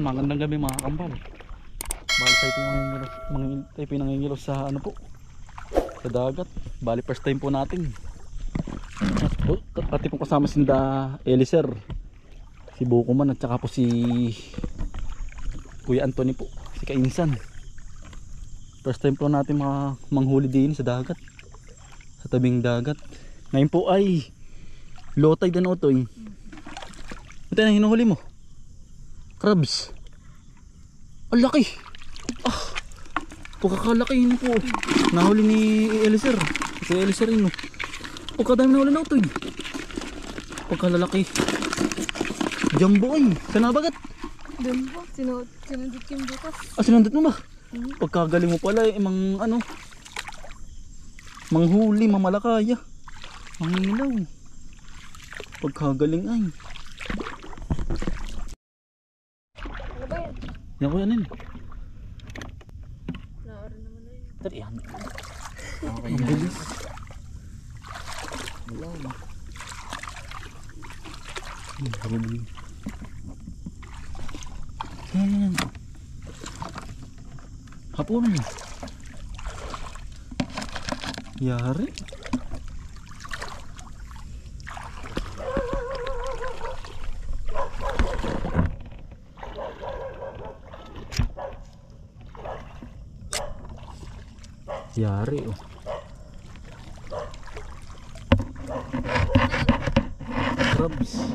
Magandang gabi mga kambal. Bali tayo po yung nangingilos sa ano po, sa dagat. Bali first time po natin. Pati po kasama sinda Eliser, si Bukuman at saka po si Kuya Anthony po, si Kainsan. First time po natin manghuli din sa dagat, sa tabing dagat. Ngayon po ay low tide na otoy. Ito na hinuhuli mo, crabs. Ang laki. Pagkakalaki yun po. Nahuli ni Eliser. Si Eliser yun. Pagkadami nahuli na ito. Pagkalalaki. Jumbo ay. Saan nabagat? Doon po. Sinundot yung butas. Sinundot mo ba? Pagkagaling mo pala manghuli, mamalakaya. Mangingilaw. Pagkagaling ay. Ano ba yan? Yan ko yan. Naaro naman na yun. Tari yan. Okay, ang bilis. Wala na. Yan. Hapon. Yari. Yari oh. Crabs.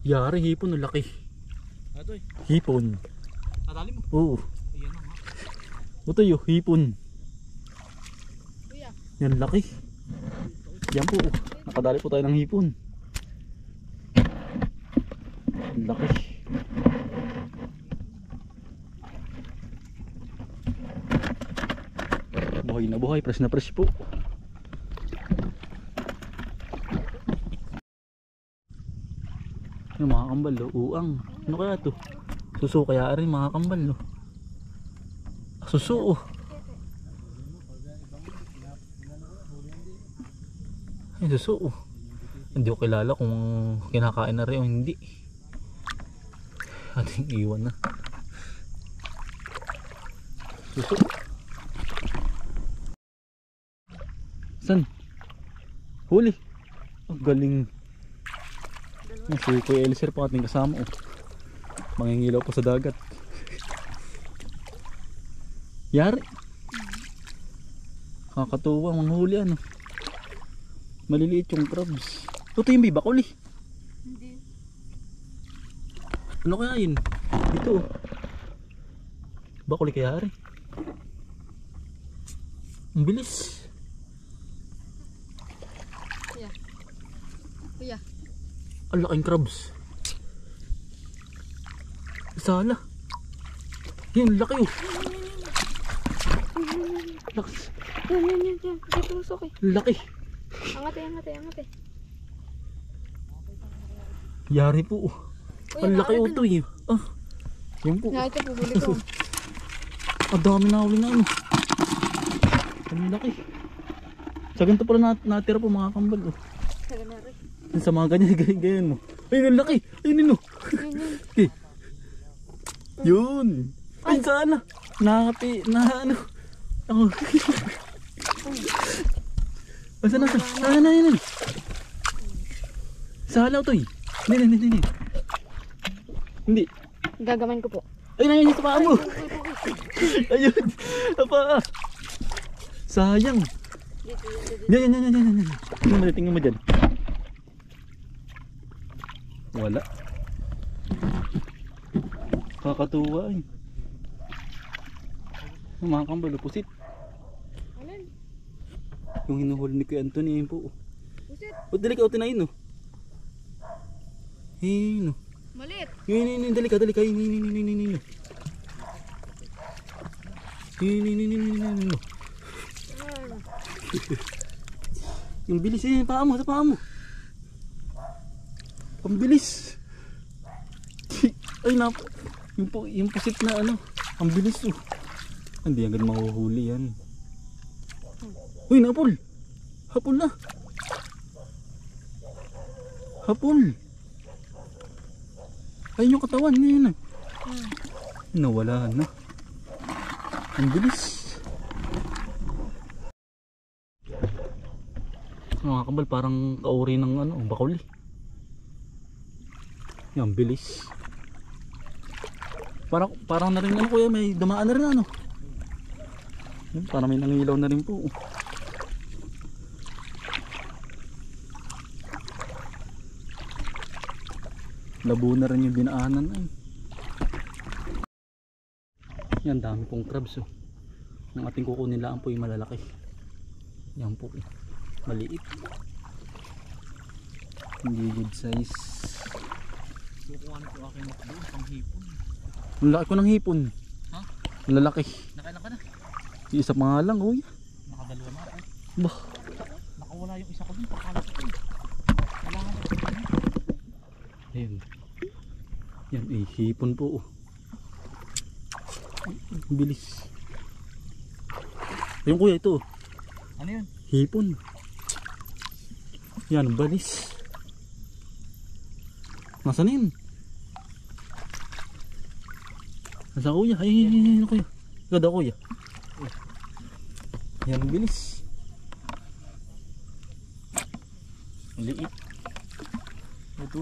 Yari, hipon ang laki. Ito eh. Hipon. Nadali mo? Oo. Ayan na nga. Ito yung hipon. Kuya. Yan laki. Yan po. Nakadali po tayo ng hipon. Ang laki. Buhay na buhay. Fresh na fresh po. Yung mga kambal lo, uang. Ano kaya to? Suso kaya rin mga kambal lo. Suso oh. Ay suso oh. Hindi ko kilala kung kinakain na rin o hindi. Ating iwan na. Suso. San? Huli. Ang galing. Si Kuya Eliser po ating kasama oh. Mangingilaw po sa dagat. Yari. Kakatuwa manghuli ano. Maliliit yung crabs. Ito yung bibakol eh. Hindi. Ano kaya yun? Ito oh. Bakuli kaya rin. Ang bilis. Kuya. Kuya. Ang laking crabs. Sala. Yan, laki oh. Laki. Yan. Dito usok eh. Laki. Angat eh. Yari po oh. Ang laki oh ito eh. Yan po. Ito po, buli ko. Ang dami na huli na ano. Ang laki. Sa ganito pala natira po mga kambal oh. Saganari. Sa mga ganyan mo. Ay, ang laki. Ayun. Okay. Yun. Ay, sana. Nakapi, na ano. Ako. Saan na yun. Sala ito eh. Hindi. Gagawin ko po. Ayun, sa paa mo. Ayun. Apa. Sayang. Yan. Tingnan mo dyan. Wala. Kakatuwa eh. Mga kambal, pusit. Alin? Yung hinuhuli ni Kuya Anthony yun po. Pusit? O dali ka o tinayin no. Hino. Malit. Yun, dali ka. Yun. Yun. Yung bilis eh, paa mo, sa paa mo. Ang bilis. Ay nap. Yung pusit na ano, ang bilis oh. Hindi agad mahuhuli yan. Uy, napol. Hapol na. Hapol. Ayun yung katawan niya. Nawala na. Ang bilis. Mga kabal, parang kauri ng ano, bakuli. Yan, bilis. Parang na rin ano kuya, may dumaan na rin ano. Yan, parang may nangilaw na rin po. Labo na rin yung dinaanan ay. Yan, dami pong crabs oh. Ang ating kukunin lang po yung malalaki. Yan po, maliit. Hindi good size. Kukuhaan ko aking makdo, pang hipon. Ang laki ko ng hipon. Ha? Ang lalaki. Nakailan ka na? Yung isa pa nga lang, uy. Nakadalawa na ako. Bah. Nakawala yung isa ko dun, pakalat ko. Wala nga na. Ayun. Yan, eh, hipon po oh. Ang bilis. Ayun kuya, ito oh. Ano yun? Hipon. Yan, balis. Nasaan na yun? Nasaan kuya? Ay, kuya. Ganda kuya. Yan, bilis. Maliit. Ito.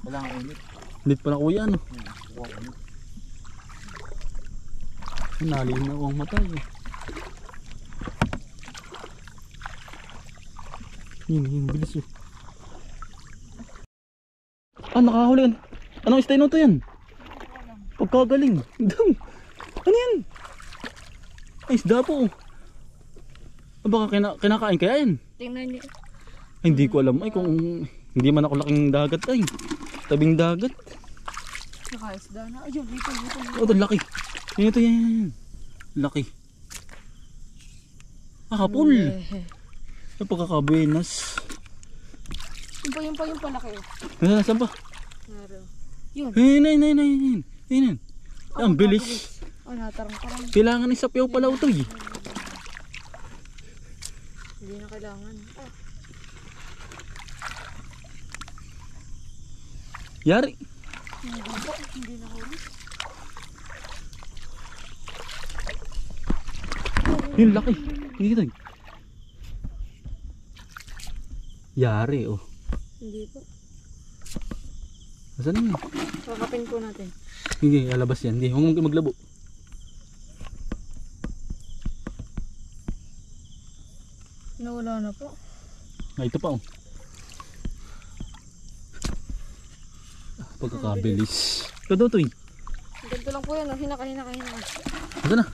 Wala nga ulit. Ulit pala kuya, ano? Wow, ano? Nalinaw ang mata eh. Yun, bilis yun. Ah, nakahuli yan. Anong stay to yan? Pagkagaling. Ano yan? Ay, isda po. Ah, baka kinakain kaya yan? Tingnan niyo. Ay, hindi ko alam. Ay, kung hindi man ako laking dagat ay. Tabing dagat. Nakaisda na. Ayun, dito. Oh, ito laki. Ito yan. Laki. Ah, hapol. Ay, pagkakabuenas. Yung palaki. Nasaan pa? Meron. Yun. Ayun. Ang bilis. Oh, natarang-tarang. Kailangan isapaw pala ito eh. Hindi na kailangan. Ah. Yari. Hindi na huli. Yun, laki. Dito. Yari oh. Hindi po. Nasaan yun? Kakapin po natin. Hindi, alabas yan. Hindi, huwag maglabo. Nawala na po. Ah, ito pa oh. Pagkakabilis. Ito daw to eh. Ganito lang po yan. Oh. Hinaka. Nasaan na?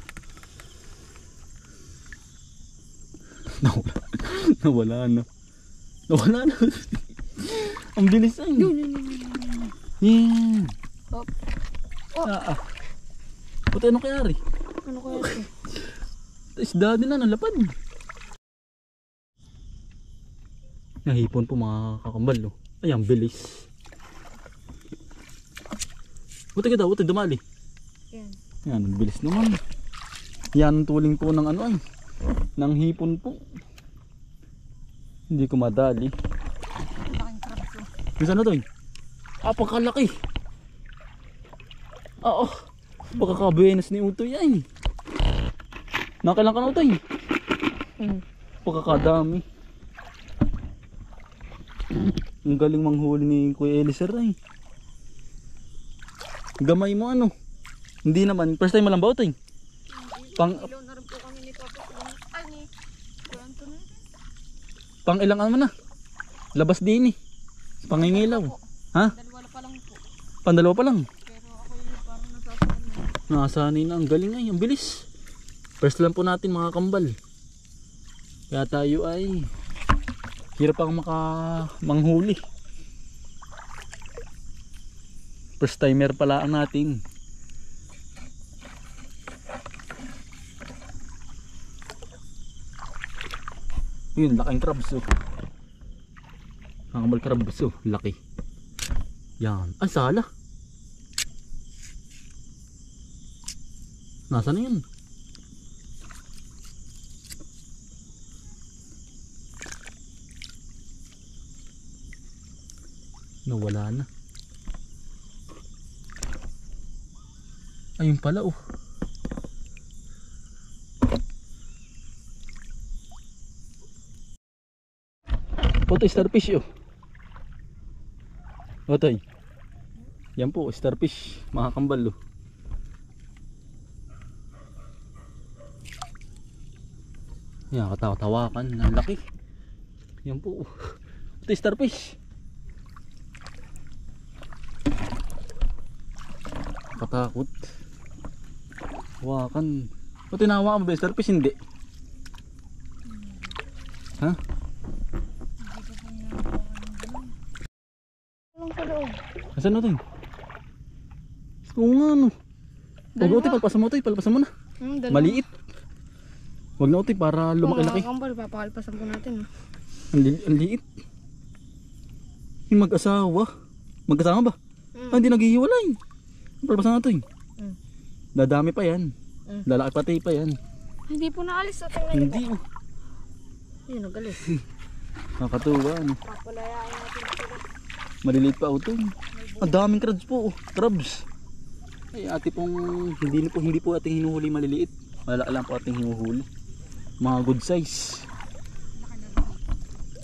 Nawala na. Ang bilis ay. Yan. Hop. Oh. Puti ano kaya rin? Ano kaya ito? Isda din na nalapad. Nahipon po mga kakambal. Oh. Ay, ang bilis. Buti ka daw, buti dumali. Yan. Yan, ang bilis naman. Yan ang tuling po ng ano ay. Ng hipon po. Hindi ko madali. Laking crabs po. Bisa na to eh. Ah, pagkalaki. Oo. Pagkakabuenas ni Utoy ay. Nakailang ka na Utoy. Pagkakadami. Ang galing manghuli ni Kuya Eliser ay. Gamay mo ano. Hindi naman. First time mo lang ba Utoy? Ilaw na rin po kami ni Papa. Ay, ni Kuya Antonio. Pang ilang ano na? Labas din eh. Pangingilaw. Ha? Dalawa pa lang po. Pandalawa pa lang. Pero ako yung parang nasasahan na. Nakasanay na. Ang galing ay. Ang bilis. First lang po natin mga kambal. Kaya tayo ay hirap ang manghuli. First timer pala ang natin. Yun, laking crabs oh. Nakakambal crabs oh, laki. Yan, ay sala. Nasaan na yun? Nawala na. Ayun pala oh. Otoy, starfish oh. Otoy. Yan po, starfish. Mga kambal oh. Yan, katawa-tawakan. Ang laki. Yan po oh. Otoy, starfish. Katakot. Hawakan. O tinawa ka ba starfish? Hindi. Ha? Anong sa loob? Asan na ito? Oo nga no. Huwag na ito, palpasan mo ito, palpasan mo na. Dalawa. Maliit. Huwag na ito para lumaki-laki. Kung mga kambal, papakalipasan po natin. Ang liit. Yung mag-asawa. Mag-asawa ba? Ah, hindi naghihiwalay. Palpasan na ito eh. Dadami pa yan. Lalaki pati pa yan. Hindi po naalis. So, tingnan niyo Hindi po. oh. Yun, nagalis. Nakatuwa ano. Papalayain natin sila. Maliliit pa ito. Ang daming crabs po oh. Crabs. Ay ate pong hindi po ating hinuhuli maliliit. Malala lang po ating hinuhuli. Mga good size.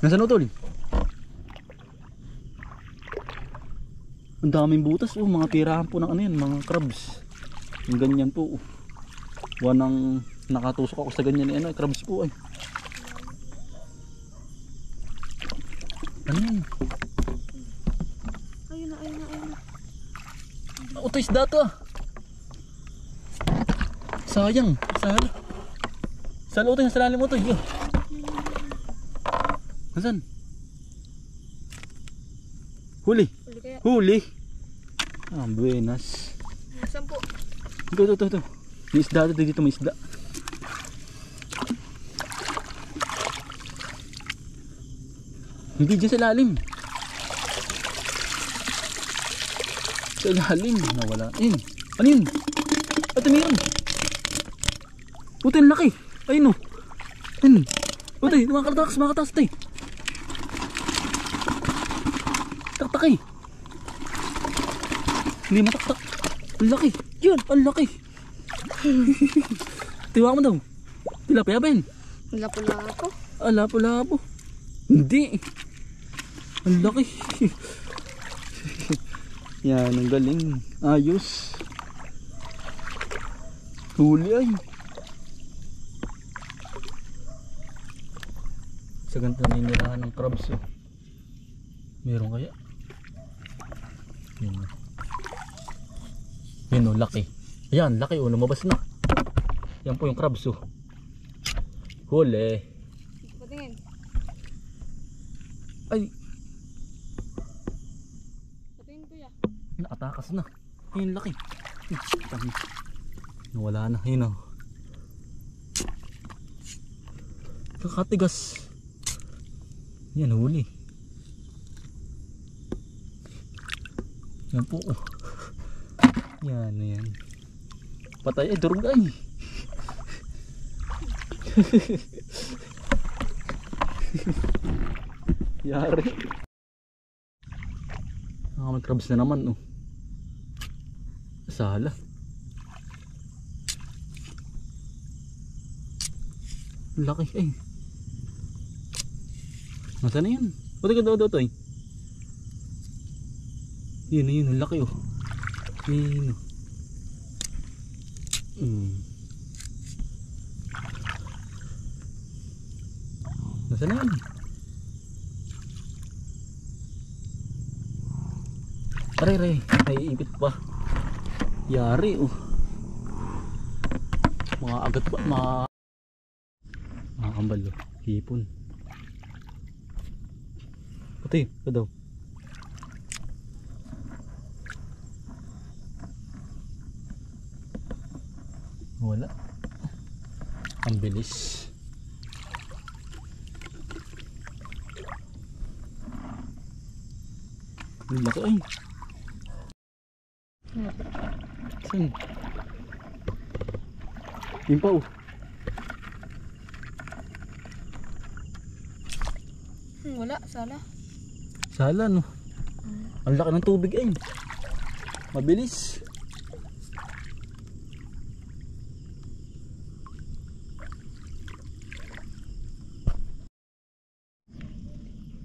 Nasaan utol? Ang daming butas oh, mga tirahan po ng ano yan, mga crabs. Yung ganyan po oh. Wanang nakatusok ako sa ganyan ano, crabs po ay. Ano yan? Ayun na. Utoy, isda to ah. Sayang, sala. Sala utoy, nasa lalim utoy. Nasaan? Huli. Huli kaya. Huli. Ah, buenas. Nasaan po? Ito. May isda dito, may isda. Hindi dyan sa lalim. Sa lalim. Nawala. Ayun. Ano yun? Ito meron. Puti, ang laki. Ayun o. Ayun. Puti, makatakas tayo. Taktak eh. Hindi mataktak. Ang laki. Yun, ang laki. Tiwa mo daw. Tilapia ba yun? Lapo-lapo. Lapo-lapo. Hindi. Ang laki. Yan, ang galing. Ayos. Huli ay. Sa ganito na inirahan ng crabs oh. Meron kaya? Yun oh. Yun oh, laki. Ayan, laki oh, lumabas na. Yan po yung crabs oh. Huli. Patingin. Ay, Patingin kuya. nakatakas na. Ayun, laki. Nawala na, yun oh. Kakatigas. Yan, huli. Yan po oh. Yan. Patay ay, durog ay. Yari. May crabs na naman oh. Sala. Laki ay. Nasaan na yun? Pati ka daw to eh. Yun, ang laki oh. Yun oh. Nasaan na yun? Aray, naiipit pa. Yari oh. Mga agat pa, mga kambal oh. Hipon. Pati, ito daw. Wala. Ang bilis. Ang laki ay. Saan? Yun pa oh. Wala, sala. Sala no. Ang laki ng tubig ay. Mabilis.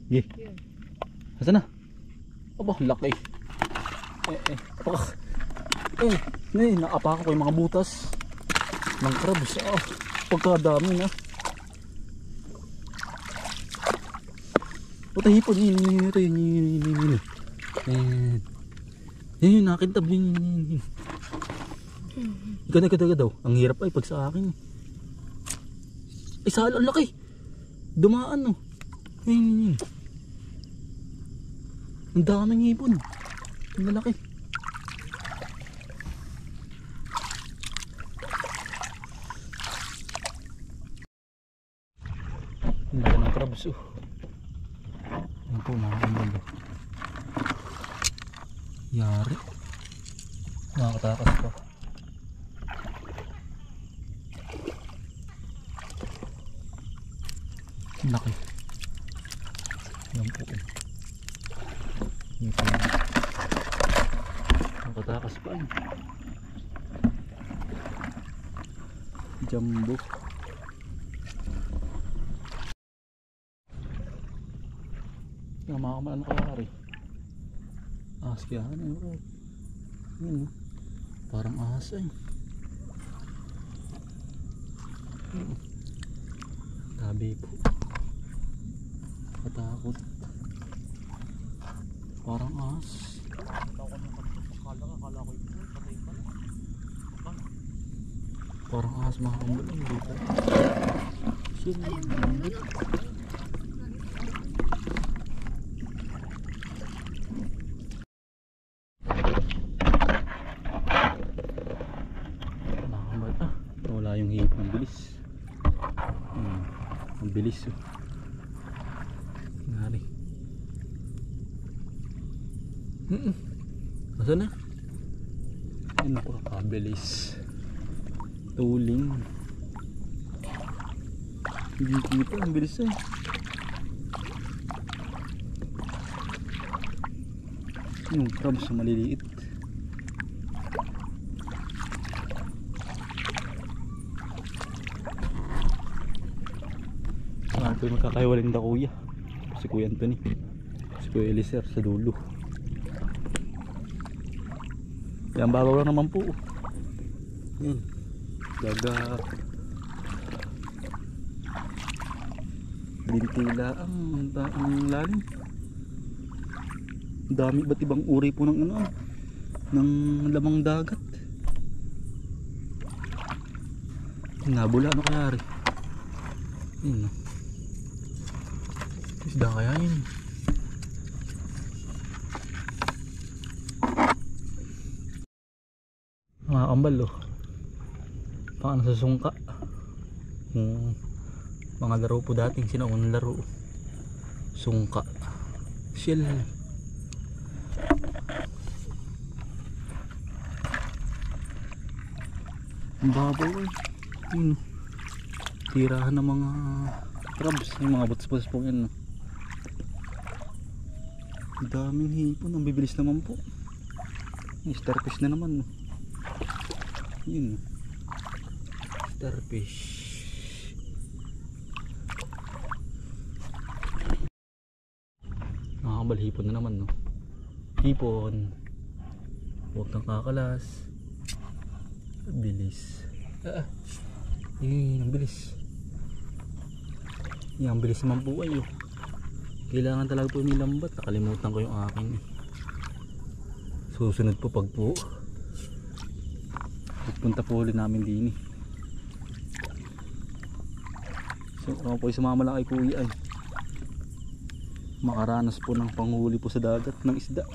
Ye. Asa na? Aba, laki. Naapakan ko yung mga butas ng crabs. Pagkadami na. Puta hipon, yun. Yun, nakintab yun. Ganda daw. Ang hirap ay pag sa akin. Ay, sala, ang laki. Dumaan no. Yun. Ang daming hipon. Ang lalaki. Ang laki ng crabs oh. Yan po mga kambal. Yari. Nakakatakas pa. Ang laki. Yan po. Yan po. Nakakatakas pa. Jumbo. Yung makakamaan kaya rin. Askihan eh. Yun oh. Parang ahas eh. Tabi po. Katakot. Parang ahas. Parang ahas mga kambulan dito. Wala yung hihip ng bilis. Ang bilis oh. Nari. Masa na? Ay naku, kabilis. Tuling. Hindi kita, ang bilis eh. Yung crabs na maliliit. Ito yung magkakahiwaling da kuya. Si Kuya Anthony, si Kuya Eliser sa dulo. Yan, babaw lang naman po. Yan, daga lintila ang lalim. Dami ba't ibang uri po ng ano, ng lamang dagat. Nabula ano kaya rin. Yan no. Isda kaya yun. Mga kambal oh. Paano sa sungka. Mga laro po dating sinaunang laro. Sungka. Shell. Ang babaw eh. Yun. Tirahan ng mga crabs. Yung mga buts-buts po yan no. Daming hipon, ang bibilis naman po. Starfish na naman no. Yun. Starfish. Nakakabal hipon na naman no. Hipon. Huwag kang kakalas. Bilis. Yun, ang bilis. Yan, ang bilis naman po ay oh. Kailangan talaga po nilambat. Nakalimutan ko yung akin eh. Susunod po pag po punta po ulit namin din eh. So ako po sumama lang kay kuya ay makaranas po ng panghuli po sa dagat ng isda.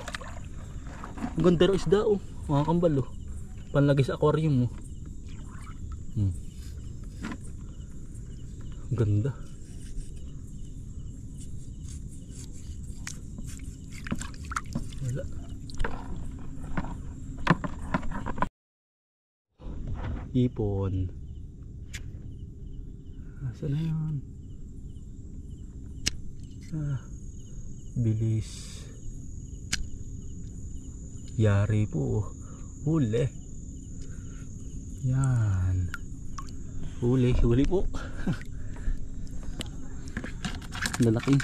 Ang ganda rin isda oh. Mga kambal oh. Panlagay sa aquarium oh. Ang ganda. Hipon. Asa na yun? Bilis. Yari po. Huli. Yan. Huli po. Lalaki.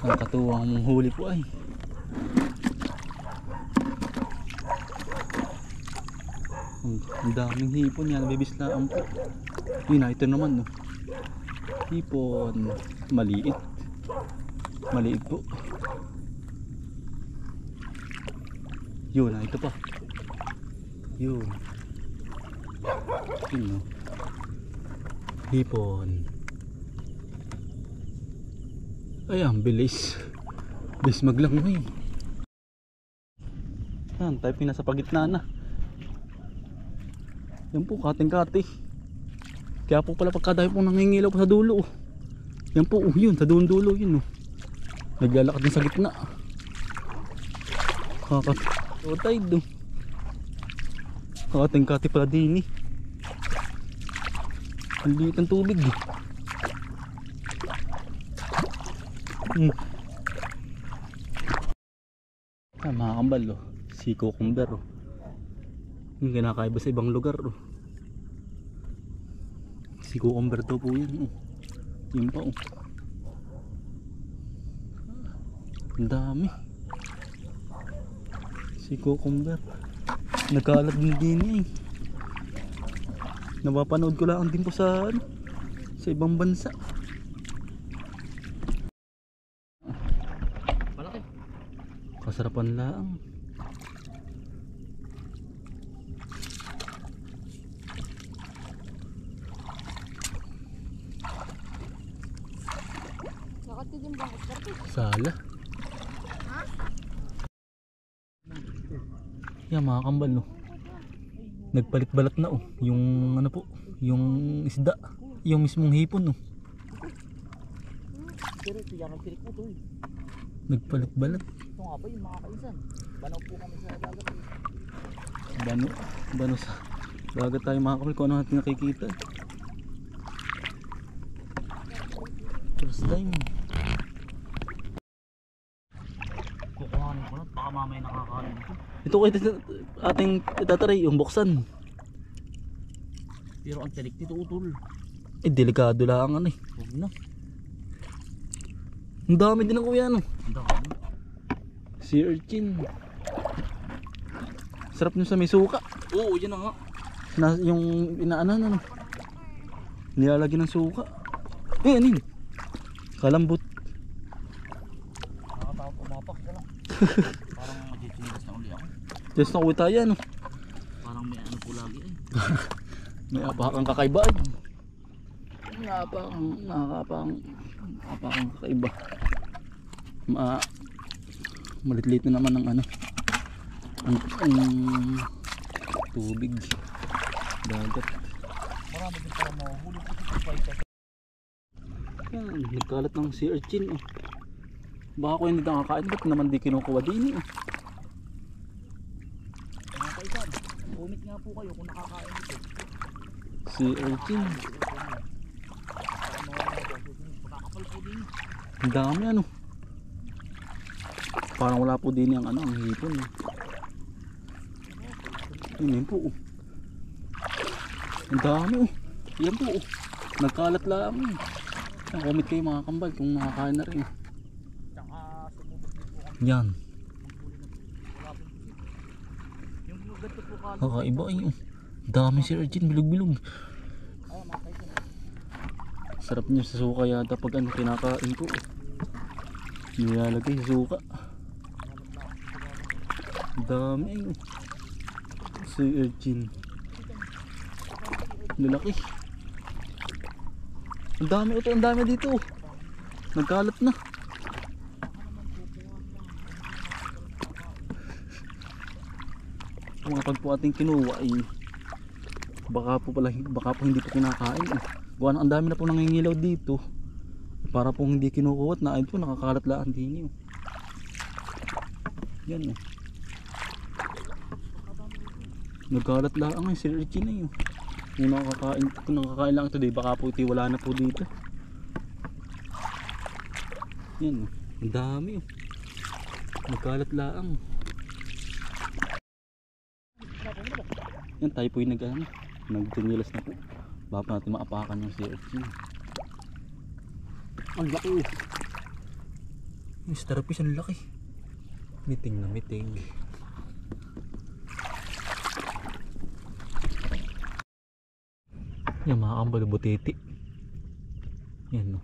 Ang katuwang mong huli po ay. Ang daming hipon yan, bibislaan po. Yun na, ito naman no. Hipon, maliit. Maliit po. Yun na, ito pa. Yun. Yun no. Hipon. Ayan, bilis. Bilis maglangoy. Yan, tayo pinasa pagitna na. Yan po, kating-kati. Kaya po pala pagkadami po nangingilaw po sa dulo. Yan po, yun, sa dulo yun. Naglalakad din sa gitna. Kakatay do. Kating-kati pala din eh. Ang liit ng tubig eh. Mga kambal si cucumber yung kinakaiba sa ibang lugar si cucumber to po yun yun pa ang dami si cucumber nagkalat din eh. Napapanood ko lang din po sa ibang bansa. Kasarapan lang. Nakati din bang isda? Sala. Ha? Yan mga kambal nagpalit-balat na yung ano po, yung isda, yung mismong hipon Pero ito yan ang pilik po to nagpalit-balat. Ito nga ba yung mga kaisan? Banaw po kami sa dagat Bano sa dagat tayo mga kambal kung ano natin nakikita. First time. Kukuhanin ko na, baka mamaya nakakain ito. Ito kayo ating itataray yung buksan. Pero ang tilik dito utol. Delikado lang ano Huwag na. Ang dami din ang kuya Ang dami. Sea urchin. Sarap nyo sa may suka. Oo, yan na nga. Yung inaanan nilalagyan ng suka. Ano kalambot. Nakataot umapak ka lang. Parang magtitinigas na uli ako. Just na uwi tayo Parang may ano po lagi May apakang kakaiba May apakang kakaiba. Malitlit na naman ang ang tubig dagat. Marami din pala mahuhuli ito. Yan, nagkalat ng sea urchin Baka ko hindi nakakain, ba't naman di kinukuha din Mga kaisan, comment nga po kayo kung nakakain ito. Sea urchin. Makakapal po din. Ang dami Parang wala po din ang ang hipon Yun po Ang dami Yan po nagkalat lang comment kayo mga kambal kung nakakain na rin Tsaka sumubok din po kami. yan Wala po dito. Yung ganito po kala. kakaiba dami si urchin bilog-bilog. Ay mga kaisan. Sarap nyo sa suka yata pag kinakain po nilalagay sa suka. Ang dami si urchin lalaki. Ang dami dito nagkalat na. Kung kapag po ating kinuha baka po hindi po kinakain Buwan, ang dami na po nangingilaw dito para po hindi kinukuha at naayun po nakakalat lang din yan Nagkalat lang ang si Regina yun. Kung nakakain lang ito, di baka po ito wala na po dito. Yan, ang dami oh. Nagkalat lang. Yan, tayo po yung nagtinilas na po. Baka natin maapakan yung si Regina. Ang laki oh. Yung starfish ang laki. Miting na miting. Yan mga kambal, butiti. Yan no.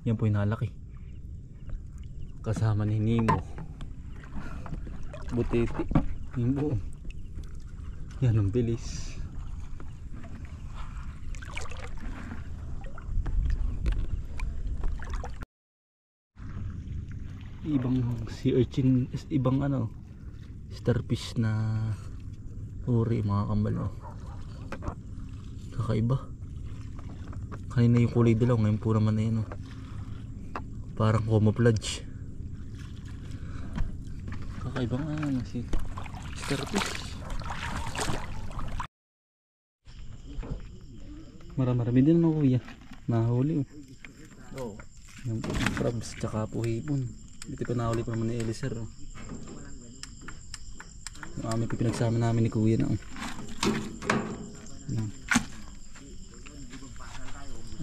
Yan po yung nalaki. Kasama ni Nemo. Butiti. Nemo. Yan ang bilis. Ibang sea urchin, ibang starfish na uri mga kambal oh. Kakaiba. Kanina yung kulay dilaw, ngayon po naman na yun oh. Parang camouflage. Kakaibang si starfish. Marami din no kuya. Nahuli oh. Oo. Yung crabs tsaka po hipon. Dito pa nahuli pa naman ni Eliser oh. Yung aming pinagsama namin ni kuya na oh. Yan.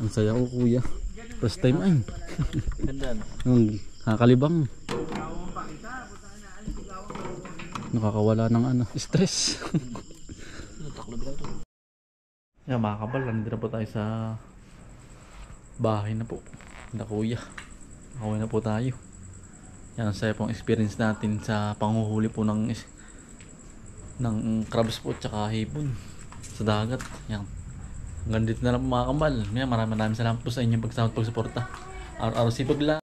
Ang saya ko kuya. First time ay. Ganda no? Yung kakalibang. Nakakawala ng stress. Nataklob lang to. Yan mga kabal, nandito na po tayo sa bahay na po na kuya. Nakauwi na po tayo. Yan ang saya pong experience natin sa panghuhuli po ng crabs po tsaka hipon sa dagat. Yan. Hanggang dito na lang po mga kabal. Maraming salamat po sa inyong pagsama at pagsuporta. Araw-araw sipag lang.